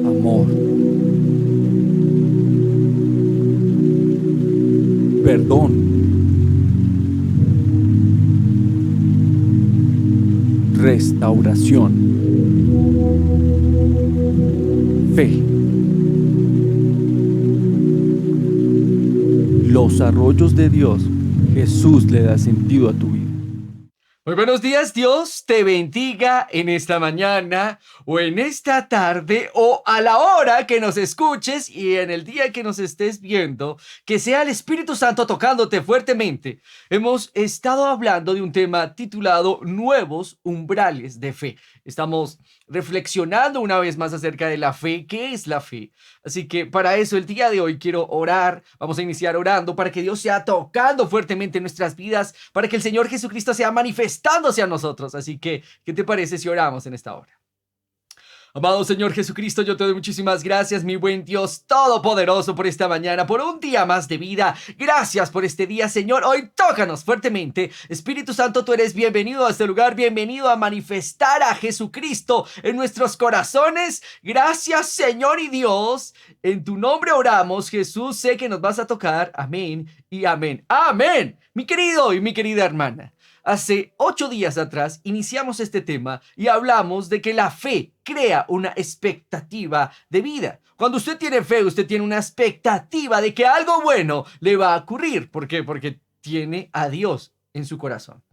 amor, perdón, restauración, fe. Los arroyos de Dios, Jesús le da sentido a tu vida. Muy buenos días, Dios te bendiga en esta mañana o en esta tarde o a la hora que nos escuches y en el día que nos estés viendo, que sea el Espíritu Santo tocándote fuertemente. Hemos estado hablando de un tema titulado Nuevos umbrales de fe. Estamos reflexionando una vez más acerca de la fe. ¿Qué es la fe? Así que para eso el día de hoy quiero orar. Vamos a iniciar orando para que Dios sea tocando fuertemente nuestras vidas, para que el Señor Jesucristo sea manifestándose a nosotros. Así que, ¿qué te parece si oramos en esta hora? Amado Señor Jesucristo, yo te doy muchísimas gracias, mi buen Dios todopoderoso, por esta mañana, por un día más de vida. Gracias por este día, Señor. Hoy tócanos fuertemente. Espíritu Santo, tú eres bienvenido a este lugar, bienvenido a manifestar a Jesucristo en nuestros corazones. Gracias, Señor y Dios. En tu nombre oramos, Jesús. Sé que nos vas a tocar. Amén y amén. Amén. Mi querido y mi querida hermana. Hace 8 días atrás iniciamos este tema y hablamos de que la fe crea una expectativa de vida. Cuando usted tiene fe, usted tiene una expectativa de que algo bueno le va a ocurrir. ¿Por qué? Porque tiene a Dios en su corazón.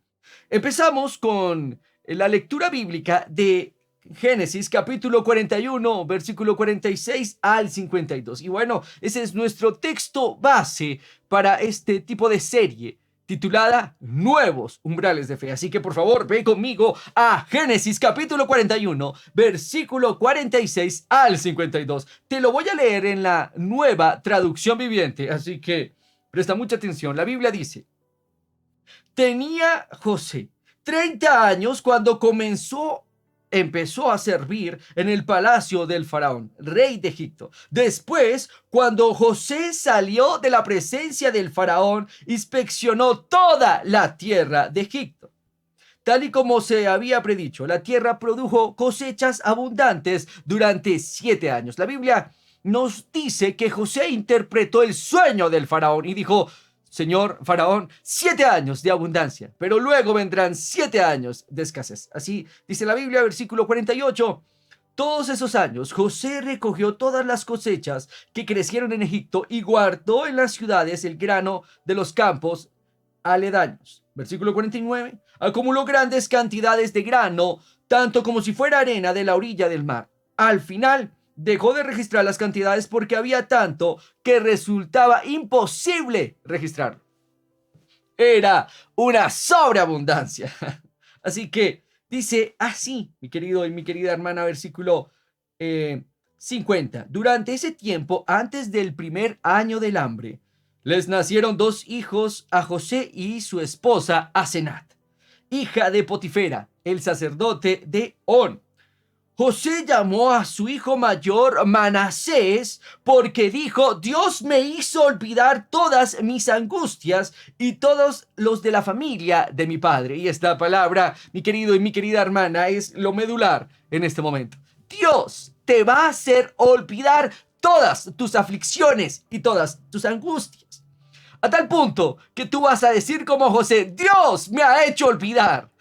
Empezamos con la lectura bíblica de Génesis capítulo 41, versículo 46 al 52. Y bueno, ese es nuestro texto base para este tipo de serie titulada Nuevos umbrales de fe. Así que por favor, ve conmigo a Génesis capítulo 41, versículo 46 al 52. Te lo voy a leer en la nueva traducción viviente, así que presta mucha atención. La Biblia dice: tenía José 30 años cuando empezó a servir en el palacio del faraón, rey de Egipto. Después, cuando José salió de la presencia del faraón, inspeccionó toda la tierra de Egipto. Tal y como se había predicho, la tierra produjo cosechas abundantes durante 7 años. La Biblia nos dice que José interpretó el sueño del faraón y dijo: Señor faraón, 7 años de abundancia, pero luego vendrán 7 años de escasez. Así dice la Biblia, versículo 48. Todos esos años, José recogió todas las cosechas que crecieron en Egipto y guardó en las ciudades el grano de los campos aledaños. Versículo 49. Acumuló grandes cantidades de grano, tanto como si fuera arena de la orilla del mar. Al final, dejó de registrar las cantidades porque había tanto que resultaba imposible registrarlo. Era una sobreabundancia. Así que dice así, mi querido y mi querida hermana, versículo 50. Durante ese tiempo, antes del primer año del hambre, les nacieron 2 hijos a José y su esposa Asenat, hija de Potifera, el sacerdote de On. José llamó a su hijo mayor Manasés porque dijo: Dios me hizo olvidar todas mis angustias y todos los de la familia de mi padre. Y esta palabra, mi querido y mi querida hermana, es lo medular en este momento. Dios te va a hacer olvidar todas tus aflicciones y todas tus angustias. A tal punto que tú vas a decir como José: Dios me ha hecho olvidar.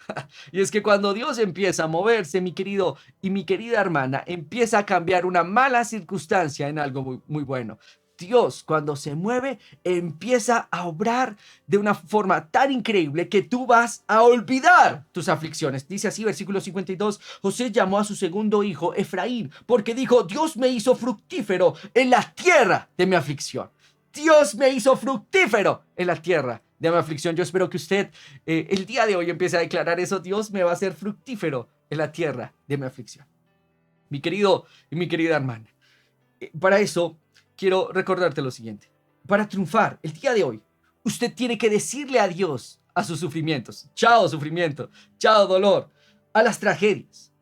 Y es que cuando Dios empieza a moverse, mi querido y mi querida hermana, empieza a cambiar una mala circunstancia en algo muy, muy bueno. Dios, cuando se mueve, empieza a obrar de una forma tan increíble que tú vas a olvidar tus aflicciones. Dice así, versículo 52, José llamó a su segundo hijo Efraín porque dijo: Dios me hizo fructífero en la tierra de mi aflicción. Dios me hizo fructífero en la tierra de mi aflicción. Yo espero que usted el día de hoy empiece a declarar eso: Dios me va a hacer fructífero en la tierra de mi aflicción. Mi querido y mi querida hermana, para eso quiero recordarte lo siguiente. Para triunfar el día de hoy, usted tiene que decirle adiós a sus sufrimientos. Chao sufrimiento, chao dolor, a las tragedias.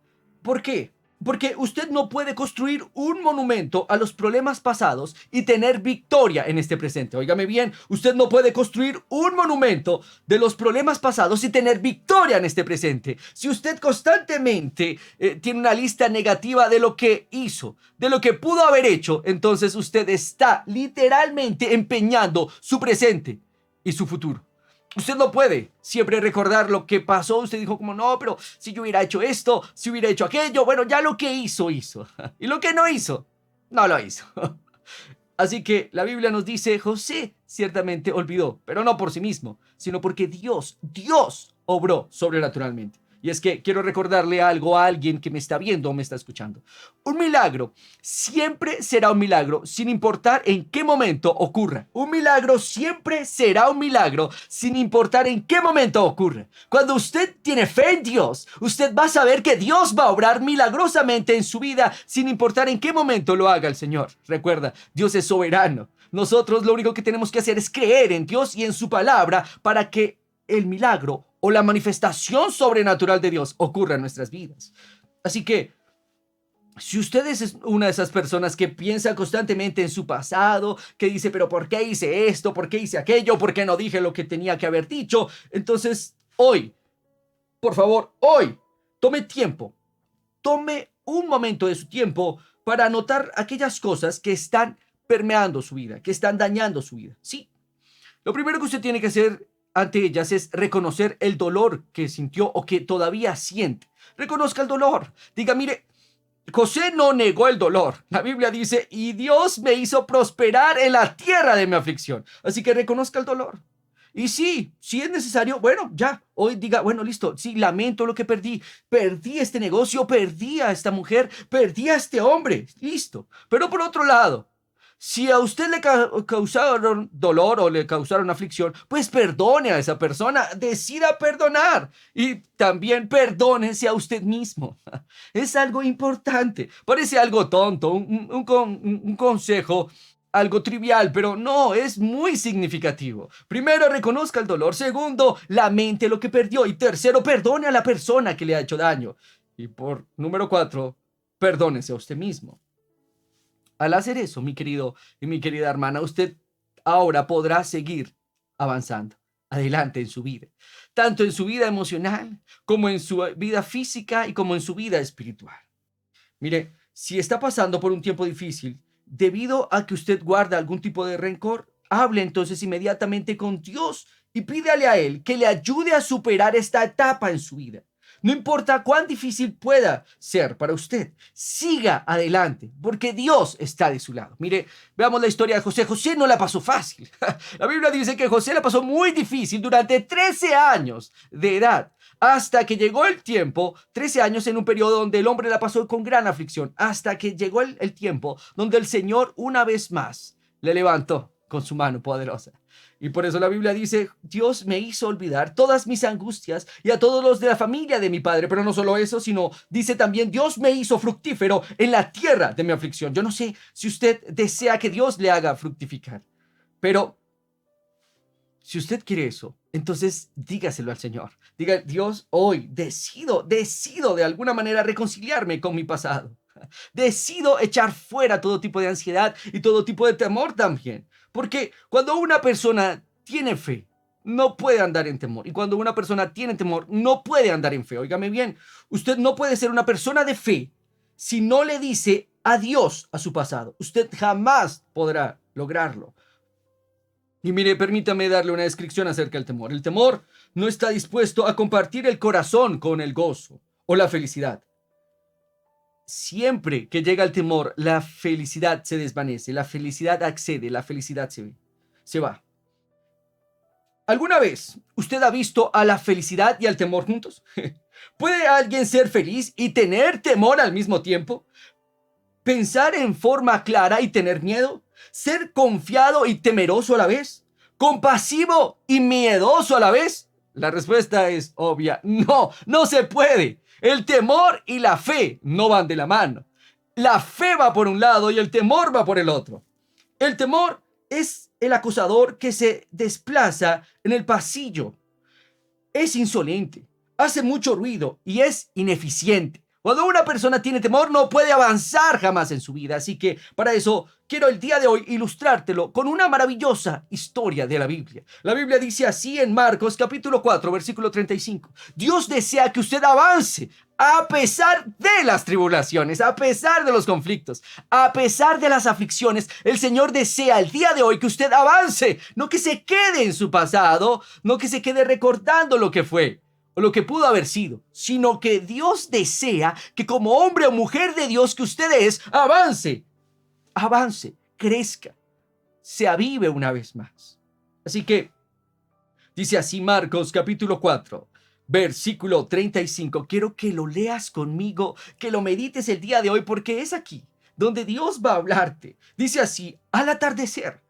¿Por qué? Porque usted no puede construir un monumento a los problemas pasados y tener victoria en este presente. Óigame bien, usted no puede construir un monumento de los problemas pasados y tener victoria en este presente. Si usted constantemente tiene una lista negativa de lo que hizo, de lo que pudo haber hecho, entonces usted está literalmente empeñando su presente y su futuro. Usted no puede siempre recordar lo que pasó. Usted dijo como, no, pero si yo hubiera hecho esto, si hubiera hecho aquello, bueno, ya lo que hizo, hizo. Y lo que no hizo, no lo hizo. Así que la Biblia nos dice, José ciertamente olvidó, pero no por sí mismo, sino porque Dios obró sobrenaturalmente. Y es que quiero recordarle algo a alguien que me está viendo o me está escuchando. Un milagro siempre será un milagro sin importar en qué momento ocurra. Un milagro siempre será un milagro sin importar en qué momento ocurra. Cuando usted tiene fe en Dios, usted va a saber que Dios va a obrar milagrosamente en su vida sin importar en qué momento lo haga el Señor. Recuerda, Dios es soberano. Nosotros lo único que tenemos que hacer es creer en Dios y en su palabra para que el milagro o la manifestación sobrenatural de Dios ocurra en nuestras vidas. Así que, si usted es una de esas personas que piensa constantemente en su pasado, que dice, pero ¿por qué hice esto? ¿Por qué hice aquello? ¿Por qué no dije lo que tenía que haber dicho? Entonces, hoy, por favor, hoy, tome tiempo, tome un momento de su tiempo para anotar aquellas cosas que están permeando su vida, que están dañando su vida. Sí, lo primero que usted tiene que hacer ante ellas es reconocer el dolor que sintió o que todavía siente. Reconozca el dolor. Diga, mire, José no negó el dolor. La Biblia dice, y Dios me hizo prosperar en la tierra de mi aflicción. Así que reconozca el dolor. Y sí, si es necesario, bueno, ya, hoy diga, bueno, listo, sí, lamento lo que perdí. Perdí este negocio, perdí a esta mujer, perdí a este hombre, listo. Pero por otro lado, si a usted le causaron dolor o le causaron aflicción, pues perdone a esa persona, decida perdonar y también perdónese a usted mismo. Es algo importante, parece algo tonto, un consejo, algo trivial, pero no, es muy significativo. Primero, reconozca el dolor. Segundo, lamente lo que perdió. Y tercero, perdone a la persona que le ha hecho daño. Y por número 4, perdónese a usted mismo. Al hacer eso, mi querido y mi querida hermana, usted ahora podrá seguir avanzando adelante en su vida, tanto en su vida emocional como en su vida física y como en su vida espiritual. Mire, si está pasando por un tiempo difícil, debido a que usted guarda algún tipo de rencor, hable entonces inmediatamente con Dios y pídale a Él que le ayude a superar esta etapa en su vida. No importa cuán difícil pueda ser para usted, siga adelante, porque Dios está de su lado. Mire, veamos la historia de José. José no la pasó fácil. La Biblia dice que José la pasó muy difícil durante 13 años de edad, hasta que llegó el tiempo, 13 años en un periodo donde el hombre la pasó con gran aflicción, hasta que llegó el tiempo donde el Señor una vez más le levantó con su mano poderosa. Y por eso la Biblia dice, Dios me hizo olvidar todas mis angustias y a todos los de la familia de mi padre. Pero no solo eso, sino dice también, Dios me hizo fructífero en la tierra de mi aflicción. Yo no sé si usted desea que Dios le haga fructificar, pero si usted quiere eso, entonces dígaselo al Señor. Diga, Dios, hoy decido de alguna manera reconciliarme con mi pasado. Decido echar fuera todo tipo de ansiedad y todo tipo de temor también. Porque cuando una persona tiene fe, no puede andar en temor. Y cuando una persona tiene temor, no puede andar en fe. Óigame bien, usted no puede ser una persona de fe si no le dice adiós a su pasado. Usted jamás podrá lograrlo. Y mire, permítame darle una descripción acerca del temor. El temor no está dispuesto a compartir el corazón con el gozo o la felicidad. Siempre que llega el temor, la felicidad se desvanece, la felicidad accede, la felicidad se va. ¿Alguna vez usted ha visto a la felicidad y al temor juntos? ¿Puede alguien ser feliz y tener temor al mismo tiempo? ¿Pensar en forma clara y tener miedo? ¿Ser confiado y temeroso a la vez? ¿Compasivo y miedoso a la vez? La respuesta es obvia. No, no se puede. El temor y la fe no van de la mano. La fe va por un lado y el temor va por el otro. El temor es el acosador que se desplaza en el pasillo. Es insolente, hace mucho ruido y es ineficiente. Cuando una persona tiene temor, no puede avanzar jamás en su vida. Así que para eso quiero el día de hoy ilustrártelo con una maravillosa historia de la Biblia. La Biblia dice así en Marcos capítulo 4, versículo 35. Dios desea que usted avance a pesar de las tribulaciones, a pesar de los conflictos, a pesar de las aflicciones. El Señor desea el día de hoy que usted avance, no que se quede en su pasado, no que se quede recordando lo que fue o lo que pudo haber sido, sino que Dios desea que como hombre o mujer de Dios que usted es, avance, crezca, se avive una vez más. Así que dice así Marcos capítulo 4, versículo 35. Quiero que lo leas conmigo, que lo medites el día de hoy, porque es aquí donde Dios va a hablarte. Dice así: al atardecer,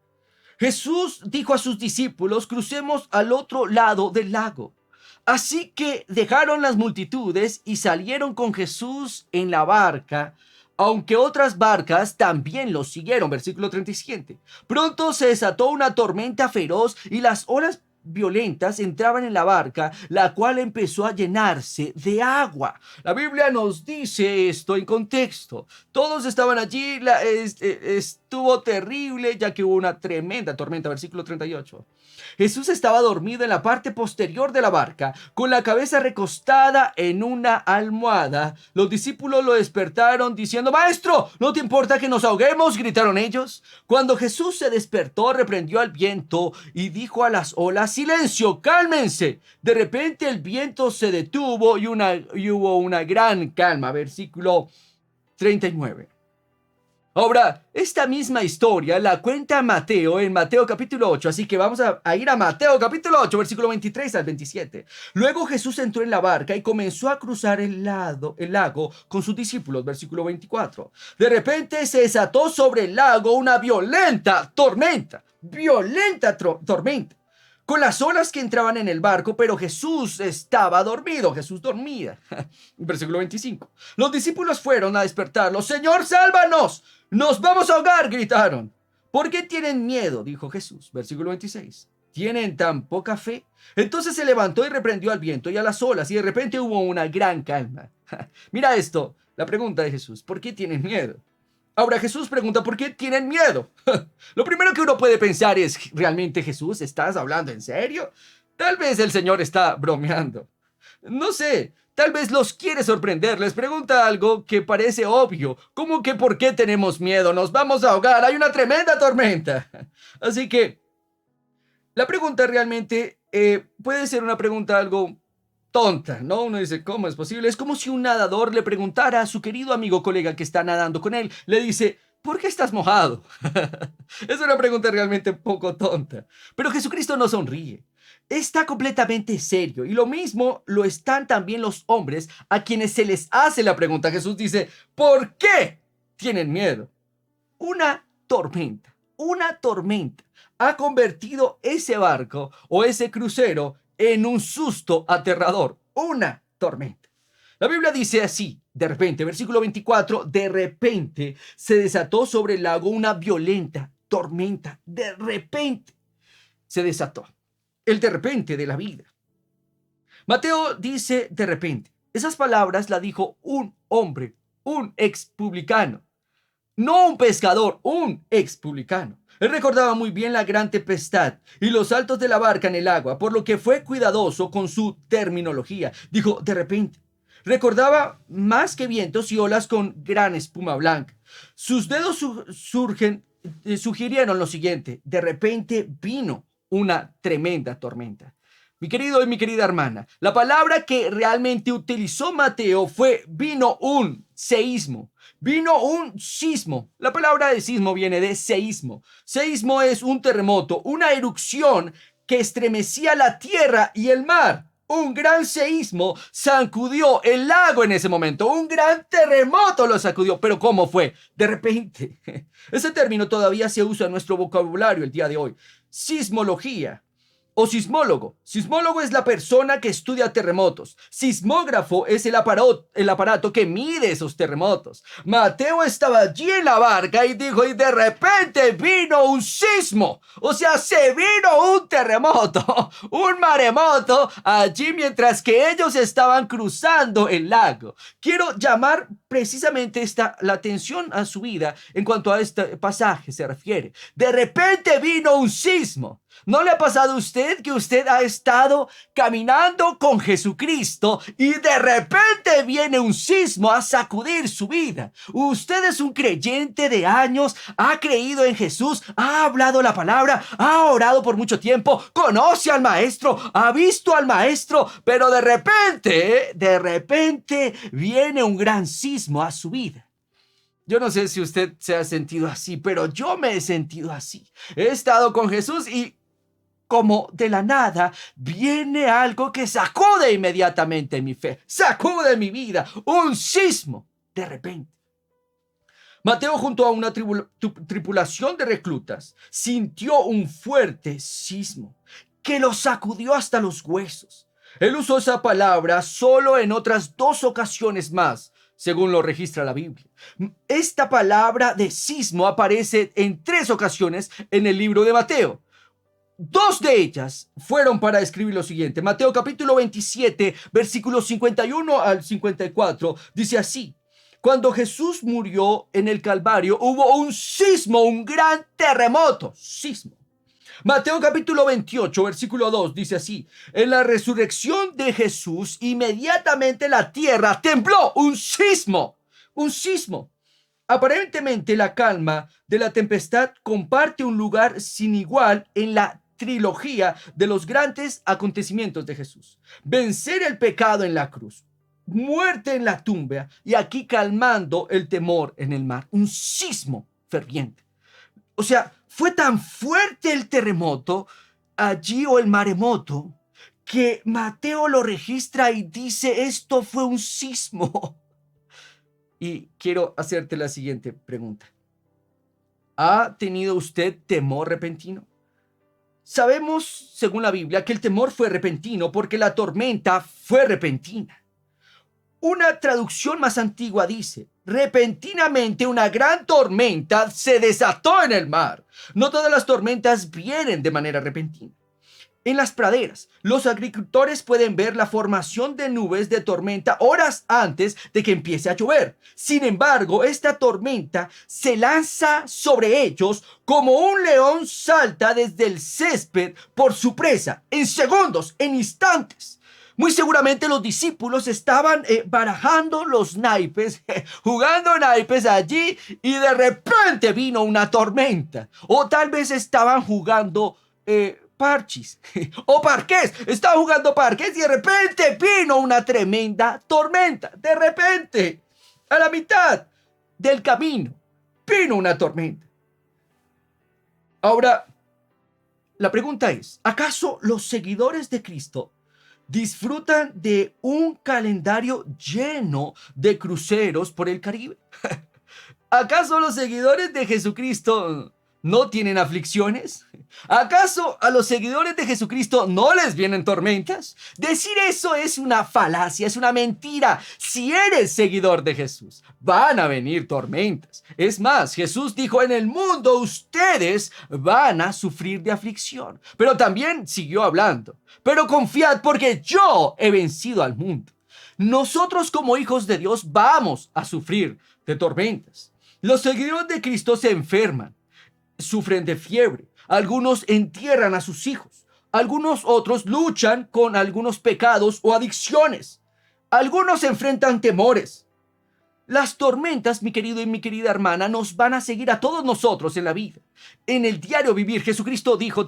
Jesús dijo a sus discípulos: crucemos al otro lado del lago. Así que dejaron las multitudes y salieron con Jesús en la barca, aunque otras barcas también los siguieron. Versículo 37. Pronto se desató una tormenta feroz y las olas violentas entraban en la barca, la cual empezó a llenarse de agua. La Biblia nos dice esto en contexto. Todos estaban allí, estuvo terrible, ya que hubo una tremenda tormenta. Versículo 38. Jesús estaba dormido en la parte posterior de la barca, con la cabeza recostada en una almohada. Los discípulos lo despertaron diciendo: «Maestro, ¿no te importa que nos ahoguemos?», gritaron ellos. Cuando Jesús se despertó, reprendió al viento y dijo a las olas: «Silencio, cálmense». De repente el viento se detuvo y hubo una gran calma. Versículo 39. Ahora, esta misma historia la cuenta Mateo en Mateo capítulo 8, así que vamos a ir a Mateo capítulo 8, versículo 23 al 27. Luego Jesús entró en la barca y comenzó a cruzar el lago con sus discípulos, versículo 24. De repente se desató sobre el lago una violenta tormenta, con las olas que entraban en el barco, pero Jesús estaba dormido. Jesús dormía. Versículo 25. Los discípulos fueron a despertarlo. «Señor, sálvanos, nos vamos a ahogar», gritaron. «¿Por qué tienen miedo?», dijo Jesús. Versículo 26. «¿Tienen tan poca fe?». Entonces se levantó y reprendió al viento y a las olas, y de repente hubo una gran calma. Mira esto, la pregunta de Jesús: ¿por qué tienen miedo? Ahora Jesús pregunta: ¿por qué tienen miedo? Lo primero que uno puede pensar es: ¿realmente, Jesús, estás hablando en serio? Tal vez el Señor está bromeando. No sé, tal vez los quiere sorprender. Les pregunta algo que parece obvio. ¿Cómo que por qué tenemos miedo? Nos vamos a ahogar, hay una tremenda tormenta. Así que la pregunta realmente puede ser una pregunta algo tonta, ¿no? Uno dice: ¿cómo es posible? Es como si un nadador le preguntara a su querido amigo colega que está nadando con él. Le dice: ¿por qué estás mojado? Es una pregunta realmente poco tonta. Pero Jesucristo no sonríe. Está completamente serio. Y lo mismo lo están también los hombres a quienes se les hace la pregunta. Jesús dice: ¿por qué tienen miedo? Una tormenta ha convertido ese barco o ese crucero en un susto aterrador. Una tormenta. La Biblia dice así: de repente, versículo 24, de repente se desató sobre el lago una violenta tormenta. De repente se desató. El de repente de la vida. Mateo dice de repente. Esas palabras las dijo un hombre, un ex publicano. No un pescador, un ex publicano. Él recordaba muy bien la gran tempestad y los saltos de la barca en el agua, por lo que fue cuidadoso con su terminología. Dijo de repente. Recordaba más que vientos y olas con gran espuma blanca. Sus dedos sugirieron lo siguiente: de repente vino una tremenda tormenta. Mi querido y mi querida hermana, la palabra que realmente utilizó Mateo fue: vino un seísmo. Vino un sismo. La palabra de sismo viene de seísmo. Seísmo es un terremoto, una erupción que estremecía la tierra y el mar. Un gran seísmo sacudió el lago en ese momento. Un gran terremoto lo sacudió. ¿Pero cómo fue? De repente. Ese término todavía se usa en nuestro vocabulario el día de hoy. Sismología. O sismólogo. Sismólogo es la persona que estudia terremotos. Sismógrafo es el aparato que mide esos terremotos. Mateo estaba allí en la barca y dijo, y de repente vino un sismo. O sea, se vino un terremoto, un maremoto allí mientras que ellos estaban cruzando el lago. Quiero llamar precisamente la atención a su vida en cuanto a este pasaje se refiere. De repente vino un sismo. ¿No le ha pasado a usted que usted ha estado caminando con Jesucristo y de repente viene un sismo a sacudir su vida? Usted es un creyente de años, ha creído en Jesús, ha hablado la palabra, ha orado por mucho tiempo, conoce al Maestro, ha visto al Maestro, pero de repente viene un gran sismo a su vida. Yo no sé si usted se ha sentido así, pero yo me he sentido así. He estado con Jesús y como de la nada viene algo que sacude inmediatamente mi fe, sacude mi vida, un sismo de repente. Mateo, junto a una tripulación de reclutas, sintió un fuerte sismo que lo sacudió hasta los huesos. Él usó esa palabra solo en otras 2 ocasiones más, según lo registra la Biblia. Esta palabra de sismo aparece en 3 ocasiones en el libro de Mateo. 2 de ellas fueron para escribir lo siguiente. Mateo capítulo 27, versículos 51 al 54, dice así. Cuando Jesús murió en el Calvario, hubo un sismo, un gran terremoto. Sismo. Mateo capítulo 28, versículo 2, dice así. En la resurrección de Jesús, inmediatamente la tierra tembló. Un sismo. Un sismo. Aparentemente la calma de la tempestad comparte un lugar sin igual en la trilogía de los grandes acontecimientos de Jesús. Vencer el pecado en la cruz, muerte en la tumba y aquí calmando el temor en el mar. Un sismo ferviente. O sea, fue tan fuerte el terremoto allí o el maremoto que Mateo lo registra y dice esto fue un sismo. Y quiero hacerte la siguiente pregunta. ¿Ha tenido usted temor repentino? Sabemos, según la Biblia, que el temor fue repentino porque la tormenta fue repentina. Una traducción más antigua dice, repentinamente una gran tormenta se desató en el mar. No todas las tormentas vienen de manera repentina. En las praderas, los agricultores pueden ver la formación de nubes de tormenta horas antes de que empiece a llover. Sin embargo, esta tormenta se lanza sobre ellos como un león salta desde el césped por su presa, en segundos, en instantes. Muy seguramente los discípulos estaban barajando los naipes, jugando naipes allí y de repente vino una tormenta. O tal vez estaban jugando parchis o parqués. Estaban jugando parqués y de repente vino una tremenda tormenta. De repente, a la mitad del camino, vino una tormenta. Ahora, la pregunta es, ¿acaso los seguidores de Cristo disfrutan de un calendario lleno de cruceros por el Caribe? ¿Acaso los seguidores de Jesucristo no tienen aflicciones? ¿Acaso a los seguidores de Jesucristo no les vienen tormentas? Decir eso es una falacia, es una mentira. Si eres seguidor de Jesús, van a venir tormentas. Es más, Jesús dijo, en el mundo ustedes van a sufrir de aflicción. Pero también siguió hablando. Pero confiad porque yo he vencido al mundo. Nosotros como hijos de Dios vamos a sufrir de tormentas. Los seguidores de Cristo se enferman, sufren de fiebre. Algunos entierran a sus hijos. Algunos otros luchan con algunos pecados o adicciones. Algunos enfrentan temores. Las tormentas, mi querido y mi querida hermana, nos van a seguir a todos nosotros en la vida. En el diario vivir, Jesucristo dijo,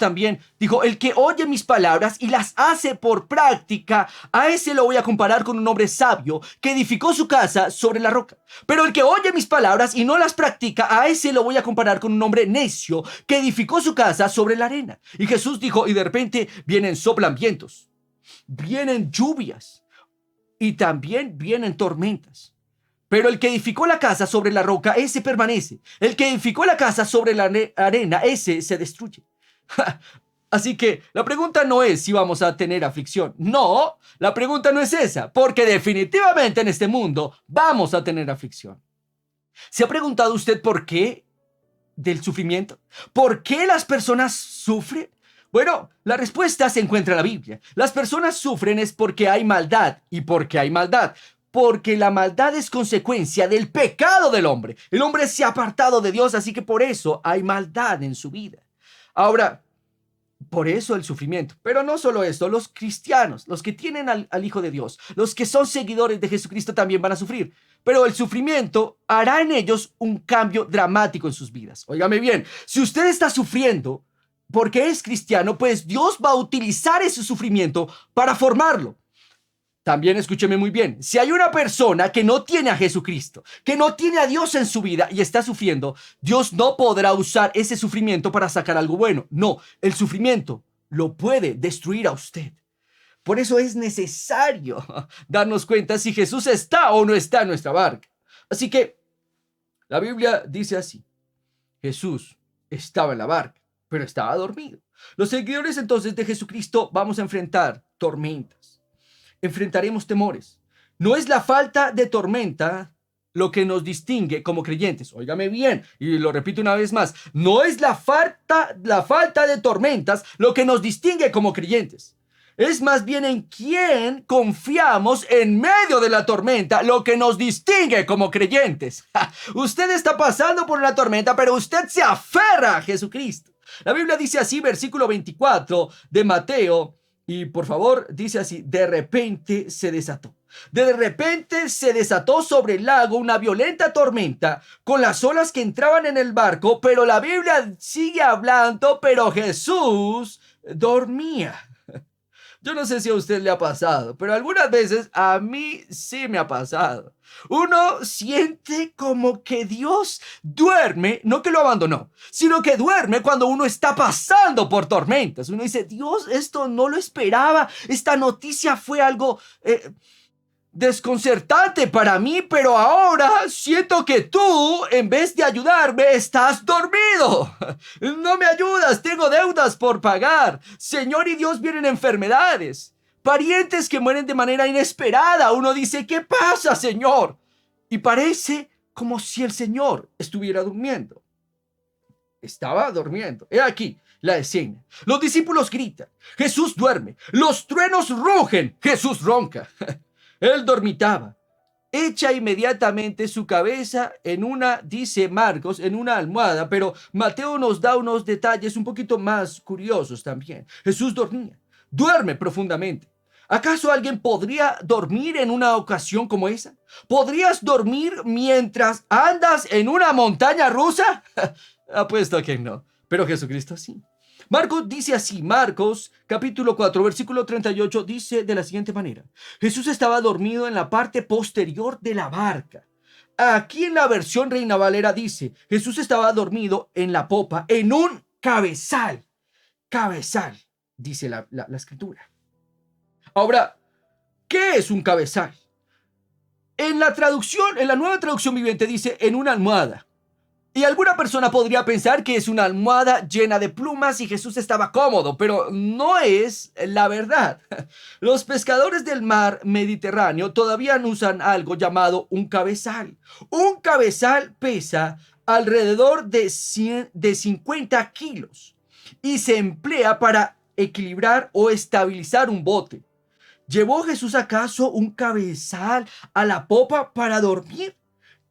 el que oye mis palabras y las hace por práctica, a ese lo voy a comparar con un hombre sabio que edificó su casa sobre la roca. Pero el que oye mis palabras y no las practica, a ese lo voy a comparar con un hombre necio que edificó su casa sobre la arena. Y Jesús dijo, y de repente soplan vientos, vienen lluvias y también vienen tormentas. Pero el que edificó la casa sobre la roca, ese permanece. El que edificó la casa sobre la arena, ese se destruye. Así que la pregunta no es si vamos a tener aflicción. No, la pregunta no es esa, porque definitivamente en este mundo vamos a tener aflicción. ¿Se ha preguntado usted por qué del sufrimiento? ¿Por qué las personas sufren? Bueno, la respuesta se encuentra en la Biblia. Las personas sufren es porque hay maldad. ¿Y por qué hay maldad? Porque la maldad es consecuencia del pecado del hombre. El hombre se ha apartado de Dios, así que por eso hay maldad en su vida. Ahora, por eso el sufrimiento. Pero no solo esto, los cristianos, los que tienen al Hijo de Dios, los que son seguidores de Jesucristo también van a sufrir. Pero el sufrimiento hará en ellos un cambio dramático en sus vidas. Óigame bien, si usted está sufriendo porque es cristiano, pues Dios va a utilizar ese sufrimiento para formarlo. También escúcheme muy bien, si hay una persona que no tiene a Jesucristo, que no tiene a Dios en su vida y está sufriendo, Dios no podrá usar ese sufrimiento para sacar algo bueno. No, el sufrimiento lo puede destruir a usted. Por eso es necesario darnos cuenta si Jesús está o no está en nuestra barca. Así que la Biblia dice así: Jesús estaba en la barca, pero estaba dormido. Los seguidores entonces de Jesucristo vamos a enfrentar tormentas. Enfrentaremos temores. No es la falta de tormenta lo que nos distingue como creyentes. Óigame bien, y lo repito una vez más. No es la falta de tormentas lo que nos distingue como creyentes. Es más bien en quién confiamos en medio de la tormenta lo que nos distingue como creyentes. Usted está pasando por una tormenta, pero usted se aferra a Jesucristo. La Biblia dice así, versículo 24 de Mateo. Y por favor, dice así: de repente se desató. De repente se desató sobre el lago una violenta tormenta con las olas que entraban en el barco, pero la Biblia sigue hablando, pero Jesús dormía. Yo no sé si a usted le ha pasado, pero algunas veces a mí sí me ha pasado. Uno siente como que Dios duerme, no que lo abandonó, sino que duerme cuando uno está pasando por tormentas. Uno dice: Dios, esto no lo esperaba, esta noticia fue algo desconcertante para mí, pero ahora siento que tú, en vez de ayudarme, estás dormido. No me ayudas, tengo deudas por pagar. Señor, y Dios, vienen enfermedades, parientes que mueren de manera inesperada. Uno dice: ¿qué pasa, Señor? Y parece como si el Señor estuviera durmiendo. Estaba durmiendo. He aquí la escena. Los discípulos gritan: Jesús duerme. Los truenos rugen. Jesús ronca. Él dormitaba. Echa inmediatamente su cabeza en una, dice Marcos, en una almohada, pero Mateo nos da unos detalles un poquito más curiosos también. Jesús dormía, duerme profundamente. ¿Acaso alguien podría dormir en una ocasión como esa? ¿Podrías dormir mientras andas en una montaña rusa? Apuesto que no, pero Jesucristo sí. Marcos dice así, Marcos capítulo 4, versículo 38, dice de la siguiente manera: Jesús estaba dormido en la parte posterior de la barca. Aquí en la versión Reina Valera dice: Jesús estaba dormido en la popa, en un cabezal. Cabezal, dice la escritura. Ahora, ¿qué es un cabezal? En la traducción, en la Nueva Traducción Viviente dice en una almohada. Y alguna persona podría pensar que es una almohada llena de plumas y Jesús estaba cómodo, pero no es la verdad. Los pescadores del mar Mediterráneo todavía usan algo llamado un cabezal. Un cabezal pesa alrededor de 50 kilos y se emplea para equilibrar o estabilizar un bote. ¿Llevó Jesús acaso un cabezal a la popa para dormir?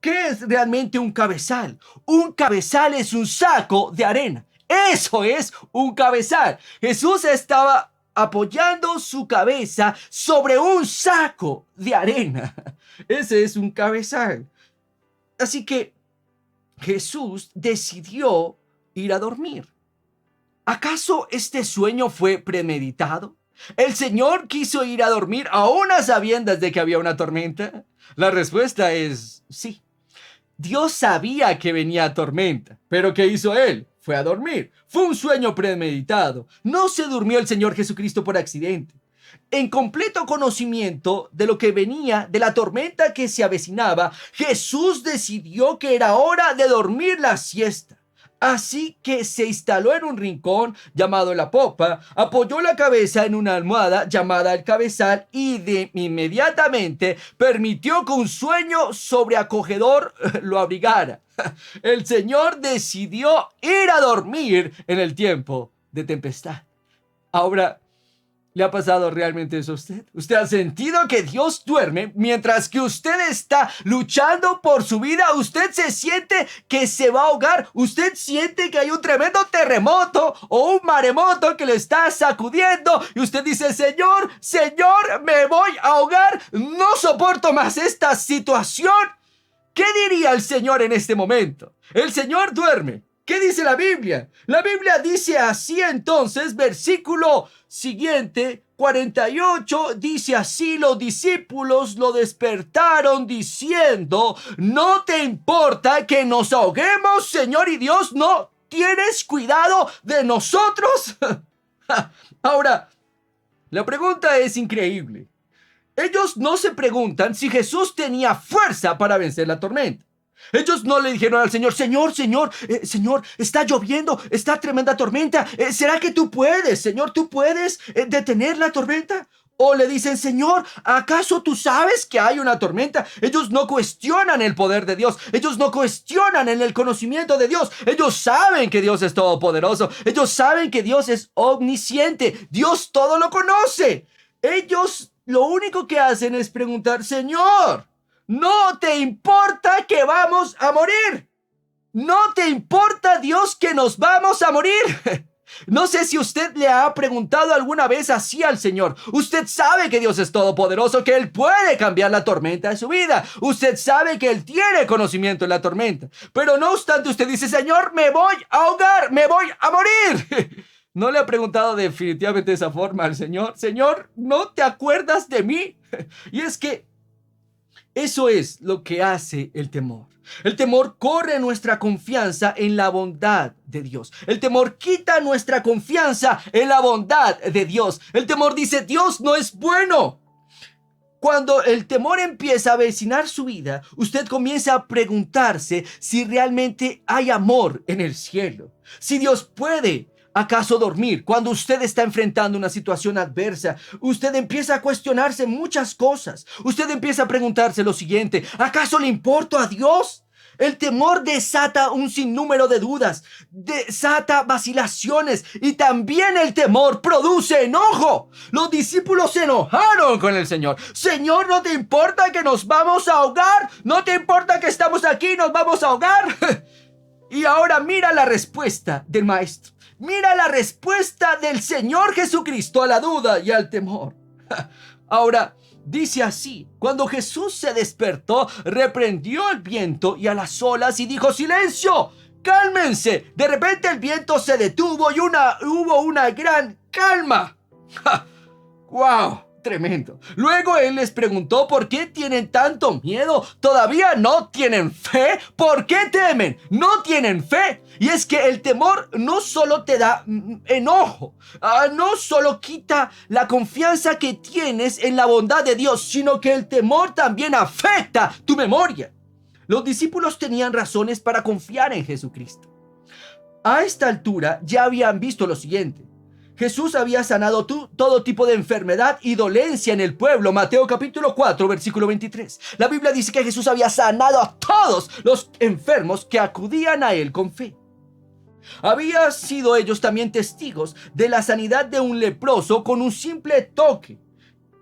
¿Qué es realmente un cabezal? Un cabezal es un saco de arena. Eso es un cabezal. Jesús estaba apoyando su cabeza sobre un saco de arena. Ese es un cabezal. Así que Jesús decidió ir a dormir. ¿Acaso este sueño fue premeditado? ¿El Señor quiso ir a dormir aún a sabiendas de que había una tormenta? La respuesta es sí. Dios sabía que venía tormenta, pero ¿qué hizo él? Fue a dormir. Fue un sueño premeditado. No se durmió el Señor Jesucristo por accidente. En completo conocimiento de lo que venía, de la tormenta que se avecinaba, Jesús decidió que era hora de dormir la siesta. Así que se instaló en un rincón llamado la popa, apoyó la cabeza en una almohada llamada el cabezal y inmediatamente permitió que un sueño sobreacogedor lo abrigara. El Señor decidió ir a dormir en el tiempo de tempestad. Ahora, ¿le ha pasado realmente eso a usted? ¿Usted ha sentido que Dios duerme mientras que usted está luchando por su vida? ¿Usted se siente que se va a ahogar? ¿Usted siente que hay un tremendo terremoto o un maremoto que le está sacudiendo? Y usted dice, Señor, Señor, me voy a ahogar. No soporto más esta situación. ¿Qué diría el Señor en este momento? El Señor duerme. ¿Qué dice la Biblia? La Biblia dice así entonces, versículo siguiente, 48, dice así, los discípulos lo despertaron diciendo, ¿no te importa que nos ahoguemos, Señor y Dios? ¿No tienes cuidado de nosotros? Ahora, la pregunta es increíble. Ellos no se preguntan si Jesús tenía fuerza para vencer la tormenta. Ellos no le dijeron al Señor, Señor, está lloviendo, está tremenda tormenta. ¿Será que tú puedes, Señor, tú puedes detener la tormenta? O le dicen, Señor, ¿acaso tú sabes que hay una tormenta? Ellos no cuestionan el poder de Dios. Ellos no cuestionan en el conocimiento de Dios. Ellos saben que Dios es todopoderoso. Ellos saben que Dios es omnisciente. Dios todo lo conoce. Ellos lo único que hacen es preguntar, Señor, ¿no te importa que vamos a morir? ¿No te importa, Dios, que nos vamos a morir? No sé si usted le ha preguntado alguna vez así al Señor. Usted sabe que Dios es todopoderoso, que Él puede cambiar la tormenta de su vida. Usted sabe que Él tiene conocimiento en la tormenta. Pero no obstante, usted dice, Señor, me voy a ahogar, me voy a morir. ¿No le ha preguntado definitivamente de esa forma al Señor? Señor, ¿no te acuerdas de mí? Y es que eso es lo que hace el temor. El temor corre nuestra confianza en la bondad de Dios. El temor quita nuestra confianza en la bondad de Dios. El temor dice, Dios no es bueno. Cuando el temor empieza a vecinar su vida, usted comienza a preguntarse si realmente hay amor en el cielo. Si Dios puede ¿acaso dormir? Cuando usted está enfrentando una situación adversa, usted empieza a cuestionarse muchas cosas. Usted empieza a preguntarse lo siguiente, ¿acaso le importo a Dios? El temor desata un sinnúmero de dudas, desata vacilaciones y también el temor produce enojo. Los discípulos se enojaron con el Señor. Señor, ¿no te importa que nos vamos a ahogar? ¿No te importa que estamos aquí y nos vamos a ahogar? Y ahora mira la respuesta del Maestro. Mira la respuesta del Señor Jesucristo a la duda y al temor. Ahora, dice así, cuando Jesús se despertó, reprendió el viento y a las olas y dijo, ¡silencio! ¡Cálmense! De repente el viento se detuvo y hubo una gran calma. ¡Ja! ¡Wow! Tremendo. Luego él les preguntó, ¿por qué tienen tanto miedo? ¿Todavía no tienen fe? ¿Por qué temen? ¿No tienen fe? Y es que el temor no solo te da enojo, no solo quita la confianza que tienes en la bondad de Dios, sino que el temor también afecta tu memoria. Los discípulos tenían razones para confiar en Jesucristo. A esta altura ya habían visto lo siguiente. Jesús había sanado todo tipo de enfermedad y dolencia en el pueblo. Mateo capítulo 4, versículo 23. La Biblia dice que Jesús había sanado a todos los enfermos que acudían a él con fe. Habían sido ellos también testigos de la sanidad de un leproso con un simple toque.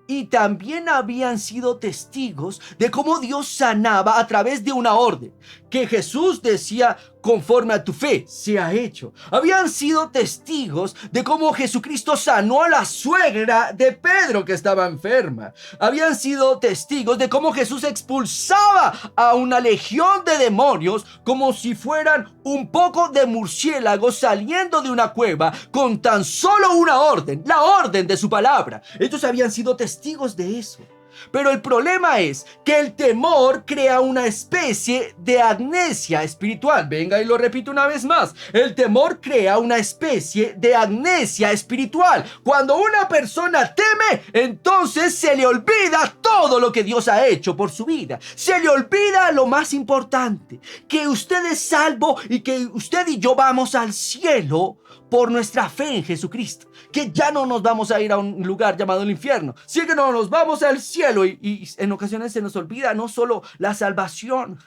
Y también habían sido testigos de cómo Dios sanaba a través de una orden, que Jesús decía, conforme a tu fe, se ha hecho. Habían sido testigos de cómo Jesucristo sanó a la suegra de Pedro que estaba enferma. Habían sido testigos de cómo Jesús expulsaba a una legión de demonios como si fueran un poco de murciélagos saliendo de una cueva con tan solo una orden, la orden de su palabra. Ellos habían sido testigos de eso. Pero el problema es que el temor crea una especie de amnesia espiritual. Venga y lo repito una vez más. El temor crea una especie de amnesia espiritual. Cuando una persona teme, entonces se le olvida todo lo que Dios ha hecho por su vida. Se le olvida lo más importante, que usted es salvo y que usted y yo vamos al cielo por nuestra fe en Jesucristo, que ya no nos vamos a ir a un lugar llamado el infierno, sí que no nos vamos al cielo y en ocasiones se nos olvida no solo la salvación,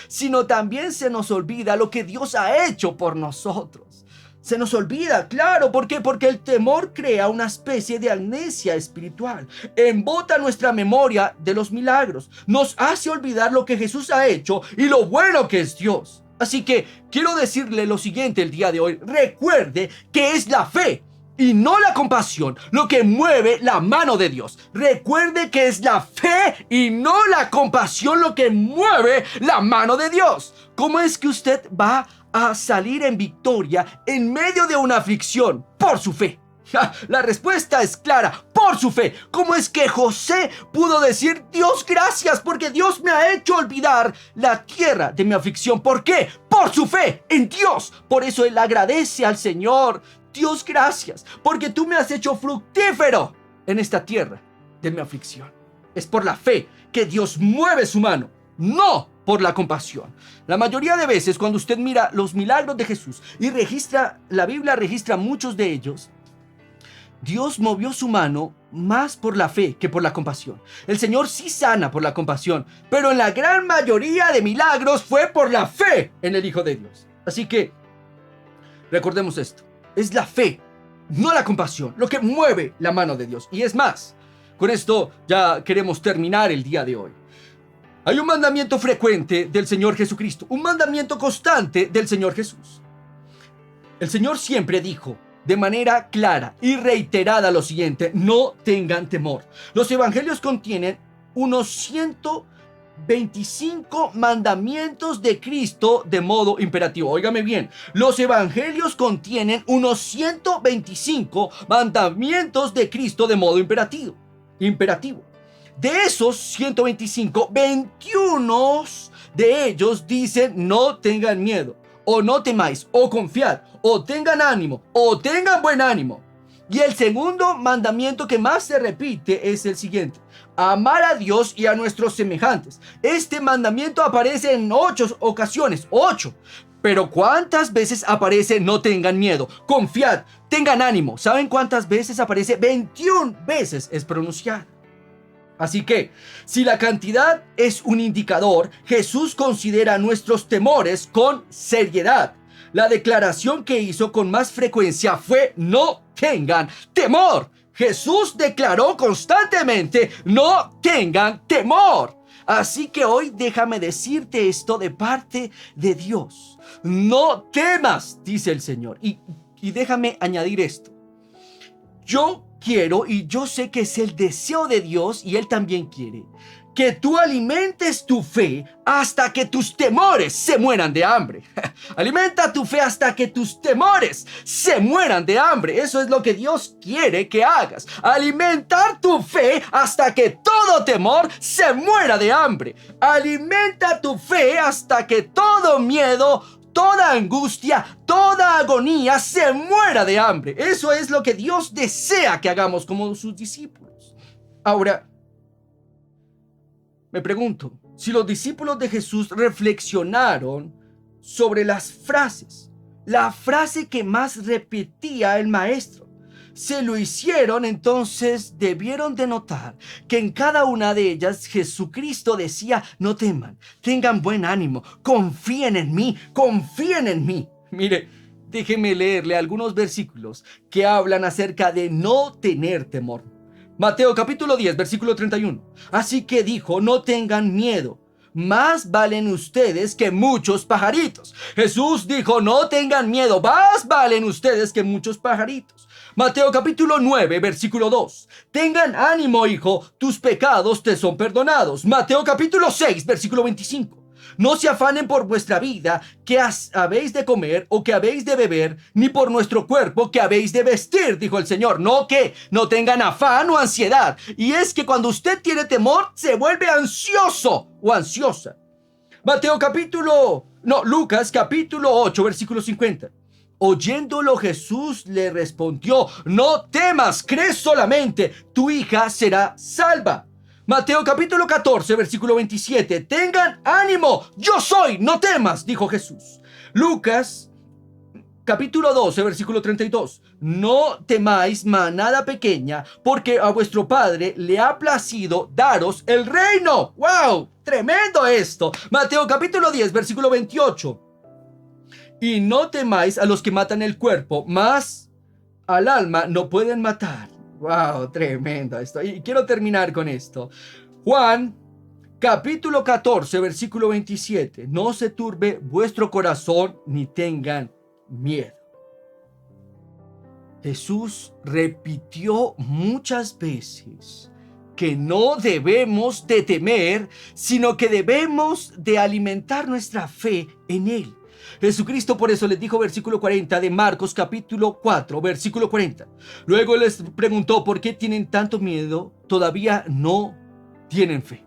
sino también se nos olvida lo que Dios ha hecho por nosotros. Se nos olvida, claro, ¿por qué? Porque el temor crea una especie de amnesia espiritual, embota nuestra memoria de los milagros, nos hace olvidar lo que Jesús ha hecho y lo bueno que es Dios. Así que quiero decirle lo siguiente el día de hoy: recuerde que es la fe y no la compasión lo que mueve la mano de Dios. Recuerde que es la fe y no la compasión lo que mueve la mano de Dios. ¿Cómo es que usted va a salir en victoria en medio de una aflicción? Por su fe. La respuesta es clara: por su fe. ¿Cómo es que José pudo decir: Dios, gracias porque Dios me ha hecho olvidar la tierra de mi aflicción? ¿Por qué? Por su fe en Dios. Por eso él agradece al Señor: Dios, gracias porque tú me has hecho fructífero en esta tierra de mi aflicción. Es por la fe que Dios mueve su mano, no por la compasión. La mayoría de veces cuando usted mira los milagros de Jesús y la Biblia registra muchos de ellos, Dios movió su mano más por la fe que por la compasión. El Señor sí sana por la compasión, pero en la gran mayoría de milagros fue por la fe en el Hijo de Dios. Así que recordemos esto: es la fe, no la compasión, lo que mueve la mano de Dios. Y es más, con esto ya queremos terminar el día de hoy. Hay un mandamiento frecuente del Señor Jesucristo, un mandamiento constante del Señor Jesús. El Señor siempre dijo de manera clara y reiterada lo siguiente: no tengan temor. Los evangelios contienen unos 125 mandamientos de Cristo de modo imperativo. Óigame bien, los evangelios contienen unos 125 mandamientos de Cristo de modo imperativo. De esos 125, 21 de ellos dicen: no tengan miedo, o no temáis, o confiad, o tengan ánimo, o tengan buen ánimo. Y el segundo mandamiento que más se repite es el siguiente: amar a Dios y a nuestros semejantes. Este mandamiento aparece en 8 ocasiones, 8. Pero ¿cuántas veces aparece no tengan miedo, confiad, tengan ánimo? ¿Saben cuántas veces aparece? 21 veces es pronunciada. Así que, si la cantidad es un indicador, Jesús considera nuestros temores con seriedad. La declaración que hizo con más frecuencia fue: no tengan temor. Jesús declaró constantemente: no tengan temor. Así que hoy déjame decirte esto de parte de Dios: no temas, dice el Señor. Y déjame añadir esto: yo quiero, y yo sé que es el deseo de Dios, y Él también quiere, que tú alimentes tu fe hasta que tus temores se mueran de hambre. Alimenta tu fe hasta que tus temores se mueran de hambre. Eso es lo que Dios quiere que hagas. Alimentar tu fe hasta que todo temor se muera de hambre. Alimenta tu fe hasta que todo miedo, toda angustia, toda agonía se muera de hambre. Eso es lo que Dios desea que hagamos como sus discípulos. Ahora, me pregunto, si los discípulos de Jesús reflexionaron sobre las frases, la frase que más repetía el maestro, se lo hicieron, entonces debieron de notar que en cada una de ellas Jesucristo decía: no teman, tengan buen ánimo, confíen en mí, confíen en mí. Mire, déjeme leerle algunos versículos que hablan acerca de no tener temor. Mateo capítulo 10, versículo 31. Así que dijo: no tengan miedo, más valen ustedes que muchos pajaritos. Jesús dijo: no tengan miedo, más valen ustedes que muchos pajaritos. Mateo capítulo 9, versículo 2. Tengan ánimo, hijo, tus pecados te son perdonados. Mateo capítulo 6, versículo 25. No se afanen por vuestra vida, que habéis de comer o que habéis de beber, ni por nuestro cuerpo, que habéis de vestir, dijo el Señor. No que no tengan afán o ansiedad. Y es que cuando usted tiene temor, se vuelve ansioso o ansiosa. Lucas capítulo 8, versículo 50. Oyéndolo, Jesús le respondió: no temas, cree solamente, tu hija será salva. Mateo capítulo 14, versículo 27. Tengan ánimo, yo soy, no temas, dijo Jesús. Lucas capítulo 12, versículo 32. No temáis, manada pequeña, porque a vuestro Padre le ha placido daros el reino. ¡Wow! Tremendo esto. Mateo capítulo 10, versículo 28. Y no temáis a los que matan el cuerpo, mas al alma no pueden matar. ¡Wow! Tremendo esto. Y quiero terminar con esto. Juan capítulo 14, versículo 27. No se turbe vuestro corazón ni tengan miedo. Jesús repitió muchas veces que no debemos de temer, sino que debemos de alimentar nuestra fe en Él. Jesucristo por eso les dijo, versículo 40 de Marcos capítulo 4, versículo 40. Luego les preguntó: ¿por qué tienen tanto miedo? Todavía no tienen fe.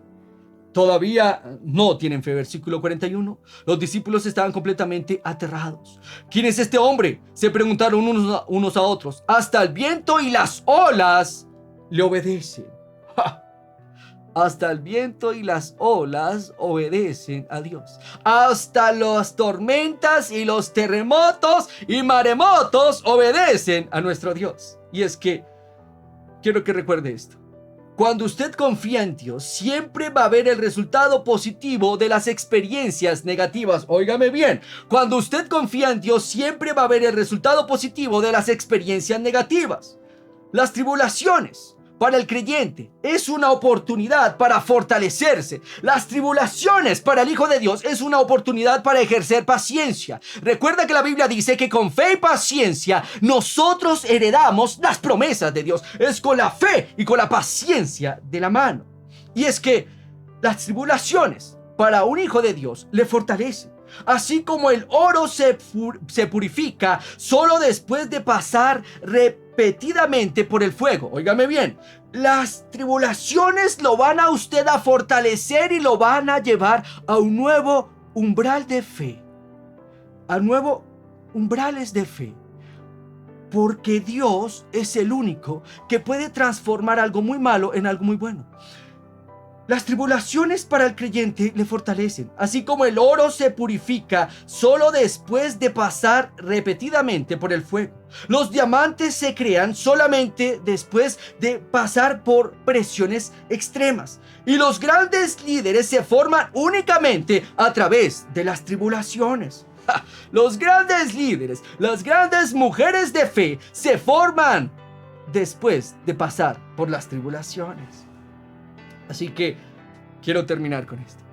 Todavía no tienen fe. Versículo 41. Los discípulos estaban completamente aterrados. ¿Quién es este hombre?, se preguntaron unos a otros. Hasta el viento y las olas le obedecen. ¡Ja! Hasta el viento y las olas obedecen a Dios. Hasta las tormentas y los terremotos y maremotos obedecen a nuestro Dios. Y es que quiero que recuerde esto. Cuando usted confía en Dios, siempre va a haber el resultado positivo de las experiencias negativas. Óigame bien, cuando usted confía en Dios, siempre va a haber el resultado positivo de las experiencias negativas. Las tribulaciones para el creyente es una oportunidad para fortalecerse. Las tribulaciones para el Hijo de Dios es una oportunidad para ejercer paciencia. Recuerda que la Biblia dice que con fe y paciencia nosotros heredamos las promesas de Dios. Es con la fe y con la paciencia de la mano. Y es que las tribulaciones para un hijo de Dios le fortalecen. Así como el oro se purifica solo después de pasar repetidamente por el fuego. Óigame bien, las tribulaciones lo van a usted a fortalecer y lo van a llevar a un nuevo umbral de fe. A nuevos umbrales de fe. Porque Dios es el único que puede transformar algo muy malo en algo muy bueno. Las tribulaciones para el creyente le fortalecen, así como el oro se purifica solo después de pasar repetidamente por el fuego. Los diamantes se crean solamente después de pasar por presiones extremas. Y los grandes líderes se forman únicamente a través de las tribulaciones. Los grandes líderes, las grandes mujeres de fe se forman después de pasar por las tribulaciones. Así que quiero terminar con esto.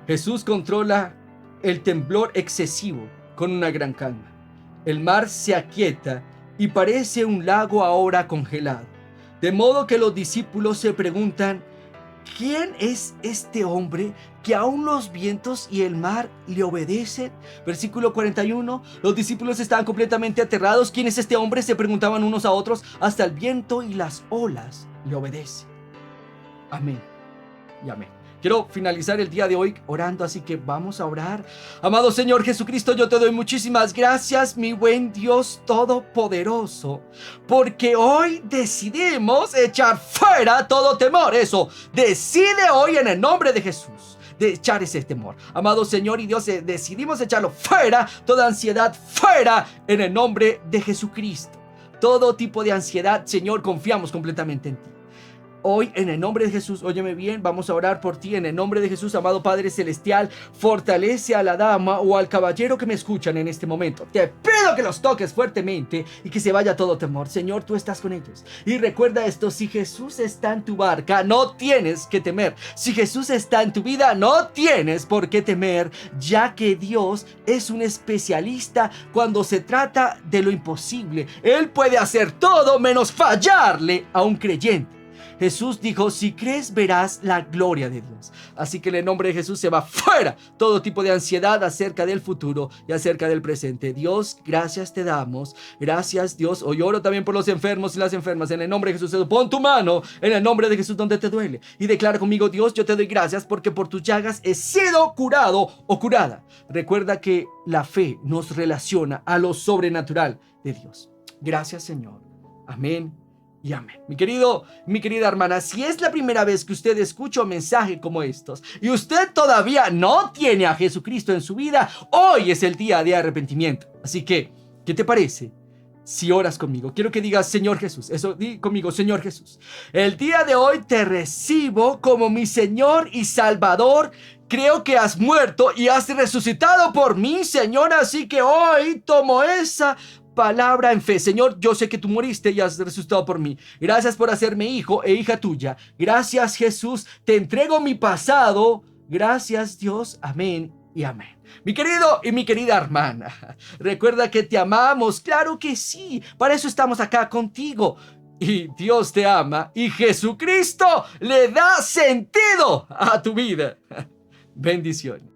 Jesús controla el temblor excesivo con una gran calma. El mar se aquieta y parece un lago ahora congelado. De modo que los discípulos se preguntan: ¿quién es este hombre que aún los vientos y el mar le obedecen? Versículo 41. Los discípulos estaban completamente aterrados. ¿Quién es este hombre?, se preguntaban unos a otros. Hasta el viento y las olas le obedecen. Amén y amén. Quiero finalizar el día de hoy orando, así que vamos a orar. Amado Señor Jesucristo, yo te doy muchísimas gracias, mi buen Dios todopoderoso, porque hoy decidimos echar fuera todo temor. Eso, decide hoy en el nombre de Jesús de echar ese temor. Amado Señor y Dios, decidimos echarlo fuera, toda ansiedad fuera en el nombre de Jesucristo. Todo tipo de ansiedad, Señor, confiamos completamente en ti. Hoy, en el nombre de Jesús, óyeme bien, vamos a orar por ti en el nombre de Jesús. Amado Padre Celestial, fortalece a la dama o al caballero que me escuchan en este momento. Te pido que los toques fuertemente y que se vaya todo temor. Señor, tú estás con ellos. Y recuerda esto: si Jesús está en tu barca, no tienes que temer. Si Jesús está en tu vida, no tienes por qué temer, ya que Dios es un especialista cuando se trata de lo imposible. Él puede hacer todo menos fallarle a un creyente. Jesús dijo, si crees verás la gloria de Dios. Así que en el nombre de Jesús se va fuera todo tipo de ansiedad acerca del futuro y acerca del presente. Dios, gracias te damos. Gracias, Dios. Hoy oro también por los enfermos y las enfermas. En el nombre de Jesús, pon tu mano en el nombre de Jesús donde te duele. Y declara conmigo, Dios, yo te doy gracias porque por tus llagas he sido curado o curada. Recuerda que la fe nos relaciona a lo sobrenatural de Dios. Gracias, Señor. Amén y amén. Mi querida hermana, si es la primera vez que usted escucha un mensaje como estos y usted todavía no tiene a Jesucristo en su vida, hoy es el día de arrepentimiento. Así que, ¿qué te parece si oras conmigo? Quiero que digas, Señor Jesús. Eso, di conmigo, Señor Jesús. El día de hoy te recibo como mi Señor y Salvador. Creo que has muerto y has resucitado por mí, Señor. Así que hoy tomo esa palabra en fe. Señor, yo sé que tú moriste y has resucitado por mí. Gracias por hacerme hijo e hija tuya. Gracias, Jesús. Te entrego mi pasado. Gracias, Dios. Amén y amén. Mi querido y mi querida hermana, recuerda que te amamos. Claro que sí. Para eso estamos acá contigo. Y Dios te ama y Jesucristo le da sentido a tu vida. Bendiciones.